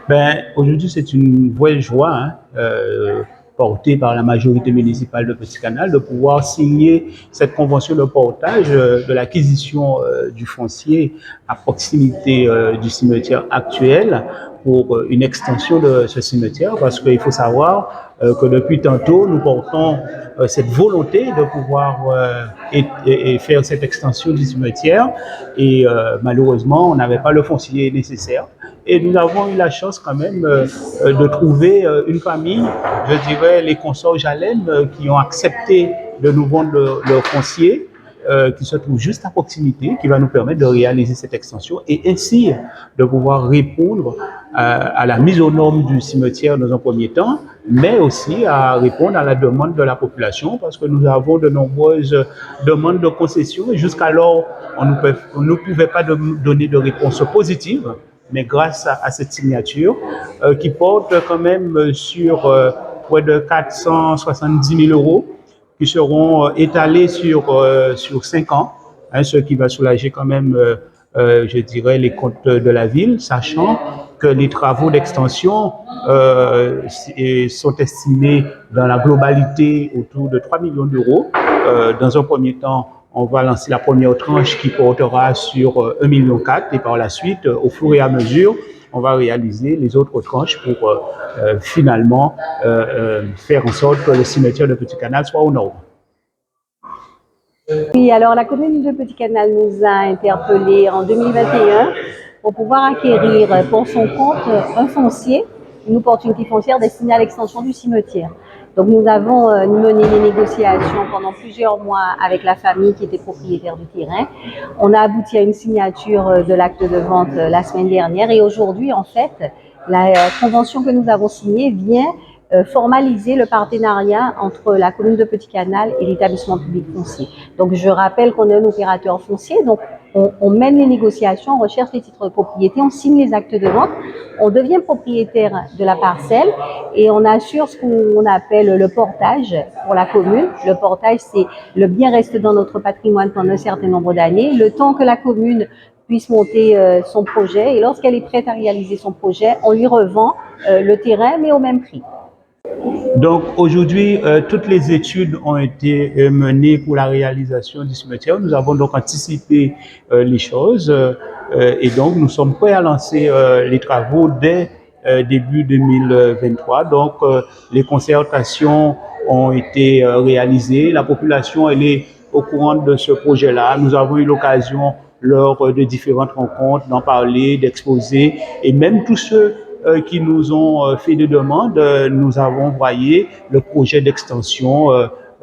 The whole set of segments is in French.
Ben, aujourd'hui, c'est une vraie joie portée par la majorité municipale de Petit Canal de pouvoir signer cette convention de portage de l'acquisition du foncier à proximité du cimetière actuel pour une extension de ce cimetière parce qu'il faut savoir que depuis tantôt, nous portons cette volonté de pouvoir et faire cette extension du cimetière et malheureusement, on n'avait pas le foncier nécessaire. Et nous avons eu la chance quand même de trouver une famille, je dirais les consorts Jalem, qui ont accepté de nous vendre leur foncier, qui se trouve juste à proximité, qui va nous permettre de réaliser cette extension et ainsi de pouvoir répondre à la mise aux normes du cimetière dans un premier temps, mais aussi à répondre à la demande de la population parce que nous avons de nombreuses demandes de concession et jusqu'alors on ne pouvait pas donner de réponse positive. Mais grâce à cette signature qui porte quand même sur près de 470 000 euros qui seront étalés sur 5 ans, hein, ce qui va soulager quand même, je dirais, les comptes de la ville, sachant que les travaux d'extension sont estimés dans la globalité autour de 3 millions d'euros. Dans un premier temps, on va lancer la première tranche qui portera sur 1,4 million et par la suite, au fur et à mesure, on va réaliser les autres tranches pour finalement faire en sorte que le cimetière de Petit Canal soit aux normes. Oui, alors la commune de Petit Canal nous a interpellés en 2021 pour pouvoir acquérir pour son compte un foncier, une opportunité foncière destinée à l'extension du cimetière. Donc nous avons mené les négociations pendant plusieurs mois avec la famille qui était propriétaire du terrain. On a abouti à une signature de l'acte de vente la semaine dernière et aujourd'hui, en fait, la convention que nous avons signée vient formaliser le partenariat entre la commune de Petit Canal et l'établissement public foncier. Donc je rappelle qu'on est un opérateur foncier, donc on mène les négociations, on recherche les titres de propriété, on signe les actes de vente, on devient propriétaire de la parcelle et on assure ce qu'on appelle le portage pour la commune. Le portage, c'est le bien reste dans notre patrimoine pendant un certain nombre d'années, le temps que la commune puisse monter son projet et lorsqu'elle est prête à réaliser son projet, on lui revend le terrain mais au même prix. Donc aujourd'hui, toutes les études ont été menées pour la réalisation du cimetière. Nous avons donc anticipé les choses et donc nous sommes prêts à lancer les travaux dès début 2023. Donc les concertations ont été réalisées. La population elle est au courant de ce projet-là. Nous avons eu l'occasion lors de différentes rencontres d'en parler, d'exposer et même tous ceux qui nous ont fait des demandes, nous avons envoyé le projet d'extension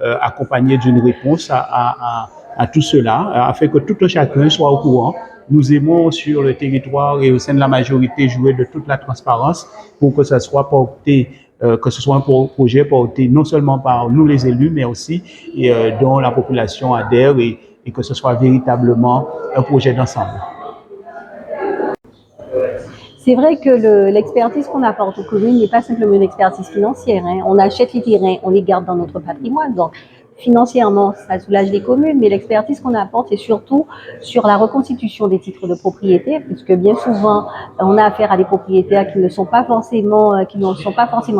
accompagné d'une réponse à tout cela, afin que tout un chacun soit au courant. Nous aimons sur le territoire et au sein de la majorité jouer de toute la transparence pour que ça soit porté, que ce soit un projet porté non seulement par nous les élus, mais aussi dont la population adhère et que ce soit véritablement un projet d'ensemble. C'est vrai que l'expertise qu'on apporte aux communes n'est pas simplement une expertise financière. Hein. On achète les terrains, on les garde dans notre patrimoine. Donc, financièrement, ça soulage les communes, mais l'expertise qu'on apporte, c'est surtout sur la reconstitution des titres de propriété, puisque bien souvent, on a affaire à des propriétaires qui ne sont pas forcément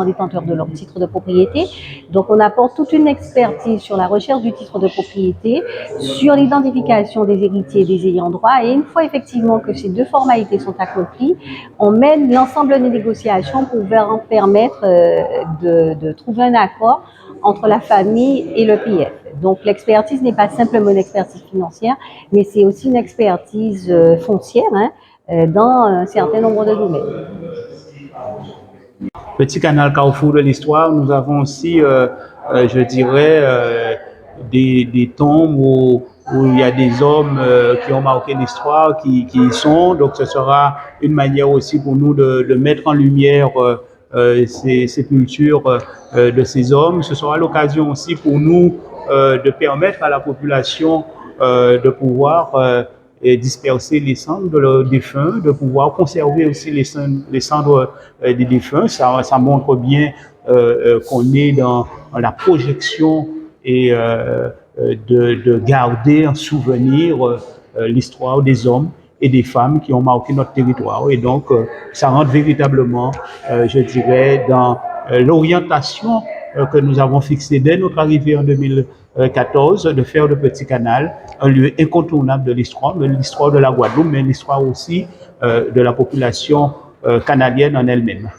détenteurs de leur titre de propriété. Donc, on apporte toute une expertise sur la recherche du titre de propriété, sur l'identification des héritiers et des ayants droit. Et une fois effectivement que ces deux formalités sont accomplies, on mène l'ensemble des négociations pour permettre de trouver un accord entre la famille et le PF. Donc l'expertise n'est pas simplement une expertise financière, mais c'est aussi une expertise foncière dans un certain nombre de domaines. Petit canal Carrefour de l'histoire, nous avons aussi, je dirais, des tombes où il y a des hommes qui ont marqué l'histoire, qui y sont. Donc ce sera une manière aussi pour nous de mettre en lumière ces sépultures de ces hommes. Ce sera l'occasion aussi pour nous de permettre à la population de pouvoir et disperser les cendres de leurs défunts, de pouvoir conserver aussi les cendres des défunts. Ça montre bien qu'on est dans la projection et de garder en souvenir l'histoire des hommes et des femmes qui ont marqué notre territoire. Et donc, ça rentre véritablement, je dirais, dans l'orientation que nous avons fixée dès notre arrivée en 2014, de faire le Petit Canal un lieu incontournable de l'histoire de la Guadeloupe, mais l'histoire aussi de la population canadienne en elle-même.